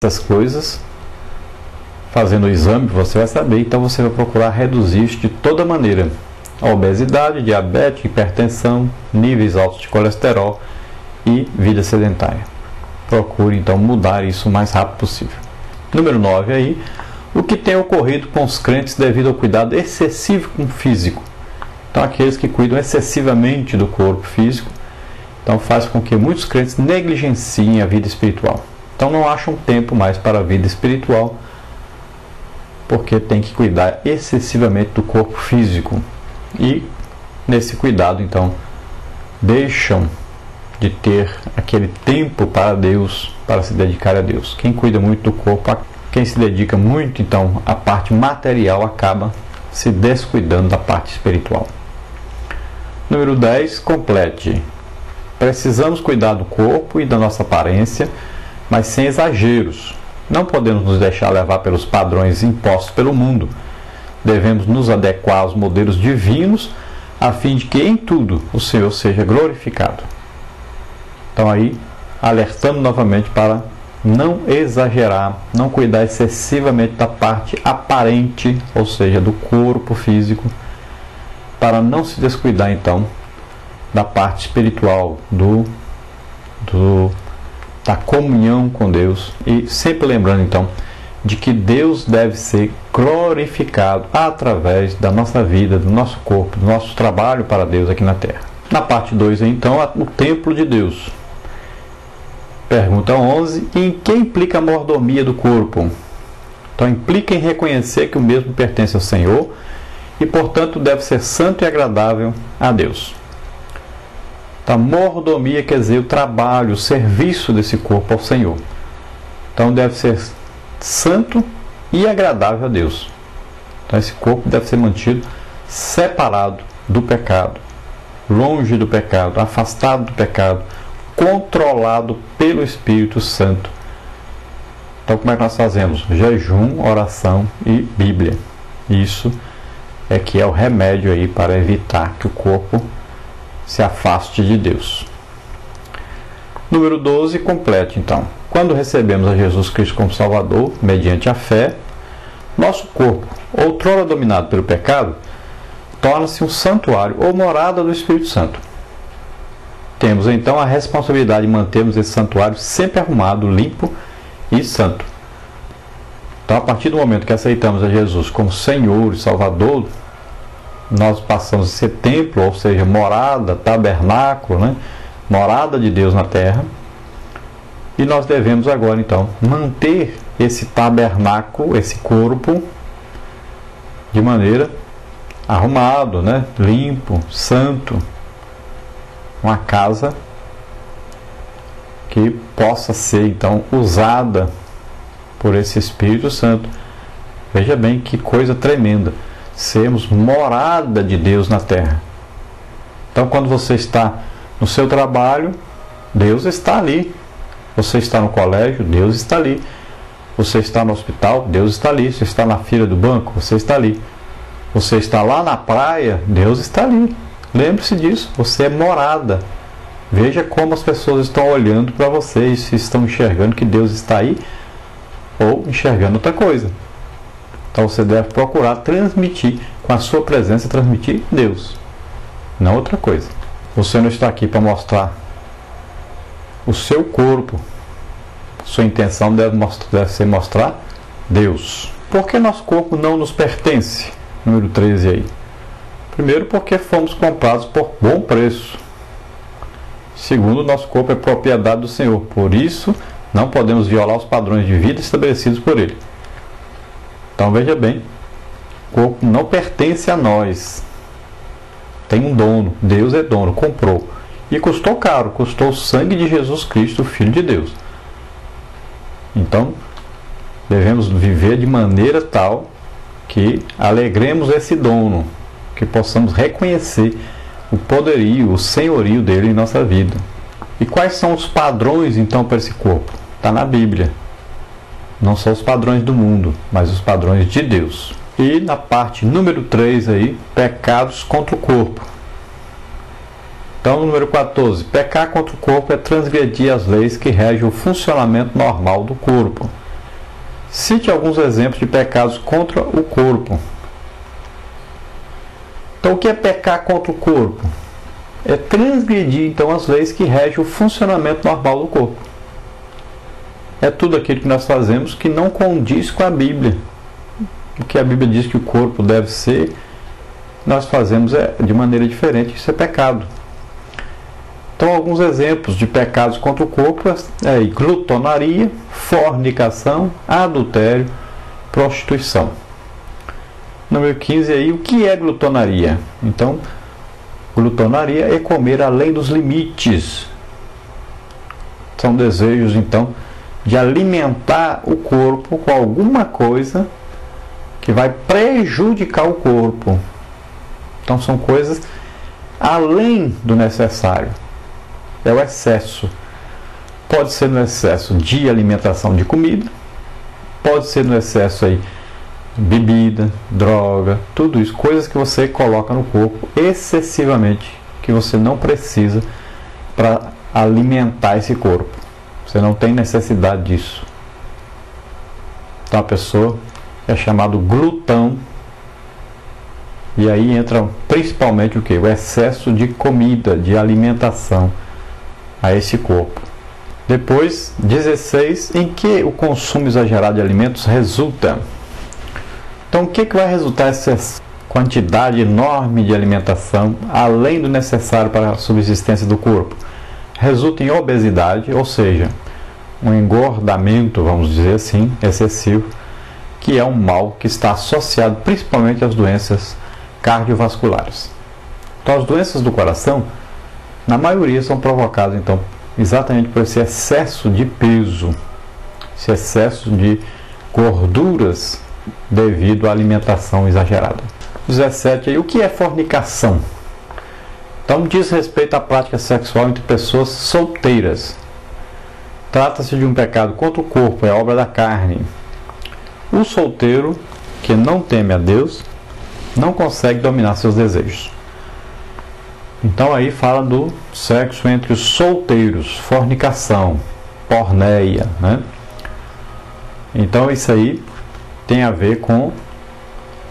essas coisas, fazendo o exame, você vai saber. Então você vai procurar reduzir isso de toda maneira: a obesidade, diabetes, hipertensão, níveis altos de colesterol e vida sedentária. Procure então mudar isso o mais rápido possível. Número 9 aí, o que tem ocorrido com os crentes devido ao cuidado excessivo com o físico. Então aqueles que cuidam excessivamente do corpo físico, então faz com que muitos crentes negligenciem a vida espiritual. Então não acham tempo mais para a vida espiritual, porque tem que cuidar excessivamente do corpo físico. E nesse cuidado então deixam de ter aquele tempo para Deus, para se dedicar a Deus. Quem cuida muito do corpo, quem se dedica muito então à parte material, acaba se descuidando da parte espiritual. Número 10, complete. Precisamos cuidar do corpo e da nossa aparência, mas sem exageros. Não podemos nos deixar levar pelos padrões impostos pelo mundo. Devemos nos adequar aos modelos divinos, a fim de que em tudo o Senhor seja glorificado. Então aí, alertando novamente para não exagerar, não cuidar excessivamente da parte aparente, ou seja, do corpo físico, para não se descuidar então da parte espiritual, da comunhão com Deus, e sempre lembrando então de que Deus deve ser glorificado através da nossa vida, do nosso corpo, do nosso trabalho para Deus aqui na terra. Na parte 2 então, o templo de Deus. Pergunta 11, em que implica a mordomia do corpo? Então implica em reconhecer que o mesmo pertence ao Senhor e portanto deve ser santo e agradável a Deus. Então, mordomia quer dizer o trabalho, o serviço desse corpo ao Senhor. Então deve ser santo e agradável a Deus. Então esse corpo deve ser mantido separado do pecado, longe do pecado, afastado do pecado, controlado pelo Espírito Santo. Então como é que nós fazemos? Jejum, oração e Bíblia. Isso é que é o remédio aí para evitar que o corpo se afaste de Deus. Número 12, complete então. Quando recebemos a Jesus Cristo como Salvador, mediante a fé, nosso corpo, outrora dominado pelo pecado, torna-se um santuário ou morada do Espírito Santo. Temos então a responsabilidade de mantermos esse santuário sempre arrumado, limpo e santo. Então, a partir do momento que aceitamos a Jesus como Senhor e Salvador, nós passamos a ser templo, ou seja, morada, tabernáculo, né? Morada de Deus na terra. E nós devemos agora então manter esse tabernáculo, esse corpo, de maneira arrumado, né? Limpo, santo. Uma casa que possa ser então usada por esse Espírito Santo. Veja bem que coisa tremenda, sermos morada de Deus na terra. Então quando você está no seu trabalho, Deus está ali. Você está no colégio, Deus está ali. Você está no hospital, Deus está ali. Você está na fila do banco, você está ali. Você está lá na praia, Deus está ali. Lembre-se disso, você é morada. Veja como as pessoas estão olhando para você e se estão enxergando que Deus está aí ou enxergando outra coisa. Então você deve procurar transmitir, com a sua presença, transmitir Deus, não outra coisa. Você não está aqui para mostrar o seu corpo. Sua intenção deve ser mostrar Deus. Por que nosso corpo não nos pertence? Número 13 aí. Primeiro, porque fomos comprados por bom preço. Segundo, nosso corpo é propriedade do Senhor. Por isso, não podemos violar os padrões de vida estabelecidos por Ele. Então veja bem, o corpo não pertence a nós. Tem um dono, Deus é dono, comprou. E custou caro, custou o sangue de Jesus Cristo, o Filho de Deus. Então, devemos viver de maneira tal que alegremos esse dono, que possamos reconhecer o poderio, o senhorio dele em nossa vida. E quais são os padrões então para esse corpo? Está na Bíblia. Não são os padrões do mundo, mas os padrões de Deus. E na parte número 3 aí, pecados contra o corpo. Então, número 14, pecar contra o corpo é transgredir as leis que regem o funcionamento normal do corpo. Cite alguns exemplos de pecados contra o corpo. Então, o que é pecar contra o corpo? É transgredir, então, as leis que regem o funcionamento normal do corpo. É tudo aquilo que nós fazemos que não condiz com a Bíblia. O que a Bíblia diz que o corpo deve ser, nós fazemos de maneira diferente, isso é pecado. Então, alguns exemplos de pecados contra o corpo é glutonaria, fornicação, adultério, prostituição. Número 15 aí, o que é glutonaria? Então, glutonaria é comer além dos limites. São desejos, então, de alimentar o corpo com alguma coisa que vai prejudicar o corpo. Então, são coisas além do necessário. É o excesso. Pode ser no excesso de alimentação de comida, pode ser no excesso aí de bebida, droga, tudo isso, coisas que você coloca no corpo excessivamente, que você não precisa para alimentar esse corpo. Você não tem necessidade disso. Então a pessoa é chamado glutão. E aí entra principalmente o que? O excesso de comida, de alimentação a esse corpo. Depois, 16, em que o consumo exagerado de alimentos resulta? Então, o que vai resultar essa quantidade enorme de alimentação, além do necessário para a subsistência do corpo? Resulta em obesidade, ou seja, um engordamento, vamos dizer assim, excessivo, que é um mal que está associado principalmente às doenças cardiovasculares. Então, as doenças do coração, na maioria, são provocadas, então, exatamente por esse excesso de peso, esse excesso de gorduras devido à alimentação exagerada. 17. Aí, o que é fornicação? Então, diz respeito à prática sexual entre pessoas solteiras. Trata-se de um pecado contra o corpo, é obra da carne. O solteiro que não teme a Deus não consegue dominar seus desejos. Então aí fala do sexo entre os solteiros, fornicação, porneia, né? Então isso aí tem a ver com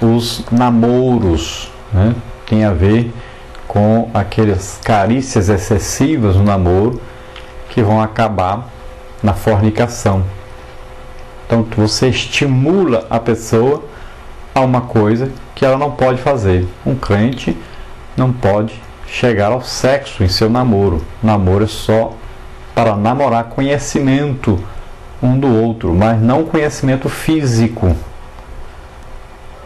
os namoros, né? Tem a ver com aquelas carícias excessivas no namoro que vão acabar na fornicação. Então você estimula a pessoa a uma coisa que ela não pode fazer. Um crente não pode chegar ao sexo em seu namoro. Namoro é só para namorar conhecimento um do outro, mas não conhecimento físico.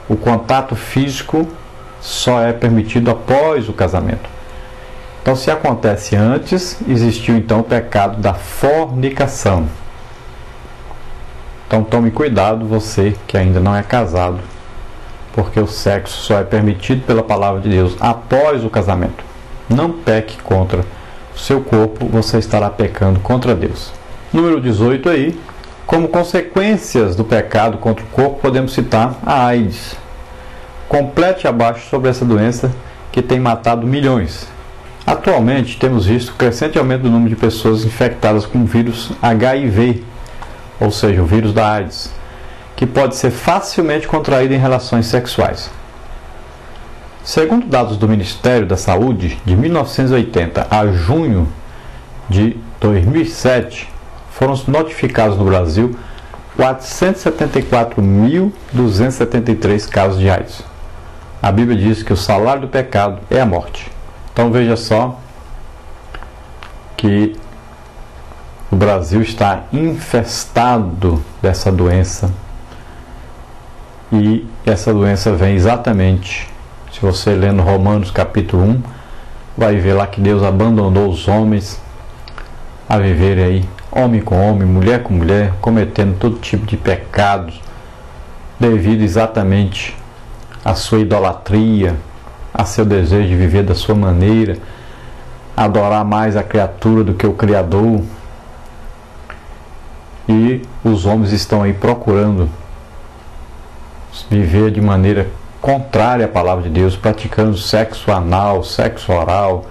O contato físico só é permitido após o casamento. Então, se acontece antes, existiu então o pecado da fornicação. Então, tome cuidado, você que ainda não é casado, porque o sexo só é permitido pela palavra de Deus após o casamento. Não peque contra o seu corpo, você estará pecando contra Deus. Número 18 aí, como consequências do pecado contra o corpo, podemos citar a AIDS. Complete abaixo sobre essa doença que tem matado milhões. Atualmente, temos visto crescente aumento do número de pessoas infectadas com o vírus HIV, ou seja, o vírus da AIDS, que pode ser facilmente contraído em relações sexuais. Segundo dados do Ministério da Saúde, de 1980 a junho de 2007, foram notificados no Brasil 474.273 casos de AIDS. A Bíblia diz que o salário do pecado é a morte. Então veja só que o Brasil está infestado dessa doença. E essa doença vem exatamente, se você ler no Romanos capítulo 1, vai ver lá que Deus abandonou os homens a viverem aí, homem com homem, mulher com mulher, cometendo todo tipo de pecados, devido exatamente à sua idolatria, a seu desejo de viver da sua maneira, adorar mais a criatura do que o Criador. E os homens estão aí procurando viver de maneira contrária à palavra de Deus, praticando sexo anal, sexo oral.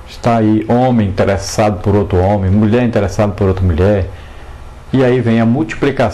Está aí homem interessado por outro homem, mulher interessada por outra mulher, e aí vem a multiplicação